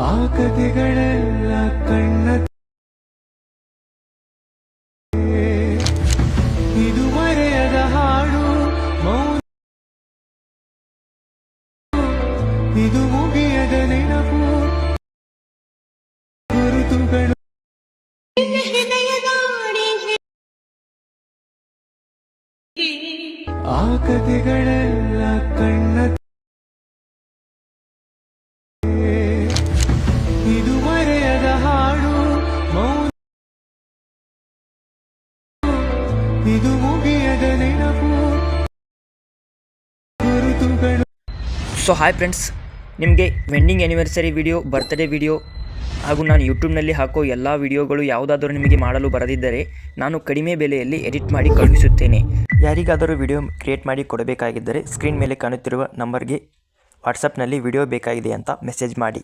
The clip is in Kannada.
ಆ ಕಥೆಗಳೆಲ್ಲ ಕಣ್ಣ ಇದು ಮರೆಯದ ಹಾಡು ಮೌನ ಇದು ಮುಗಿಯದ ನೆನಪು ಗುರುತುಗಳು ಆ ಕಥೆಗಳೆಲ್ಲ ಕಣ್ಣ ಇದು ಮರೆಯದ ಹಾಡು ಮೌನ ಇದು ಮುಗಿಯದ ನೆನಪು ಗುರುತುಗಳು. ಸೊ ಹಾಯ್ ಫ್ರೆಂಡ್ಸ್, ನಿಮಗೆ wedding anniversary video, birthday video ಹಾಗೂ ನಾನು ಯೂಟ್ಯೂಬ್ನಲ್ಲಿ ಹಾಕೋ ಎಲ್ಲ ವಿಡಿಯೋಗಳು ಯಾವುದಾದರೂ ನಿಮಗೆ ಮಾಡಲು ಬರದಿದ್ದರೆ ನಾನು ಕಡಿಮೆ ಬೆಲೆಯಲ್ಲಿ ಎಡಿಟ್ ಮಾಡಿ ಕಳುಹಿಸುತ್ತೇನೆ. ಯಾರಿಗಾದರೂ ವಿಡಿಯೋ ಕ್ರಿಯೇಟ್ ಮಾಡಿ ಕೊಡಬೇಕಾಗಿದ್ದರೆ ಸ್ಕ್ರೀನ್ ಮೇಲೆ ಕಾಣುತ್ತಿರುವ ನಂಬರ್ಗೆ ವಾಟ್ಸಪ್ನಲ್ಲಿ ವಿಡಿಯೋ ಬೇಕಾಗಿದೆ ಅಂತ ಮೆಸೇಜ್ ಮಾಡಿ.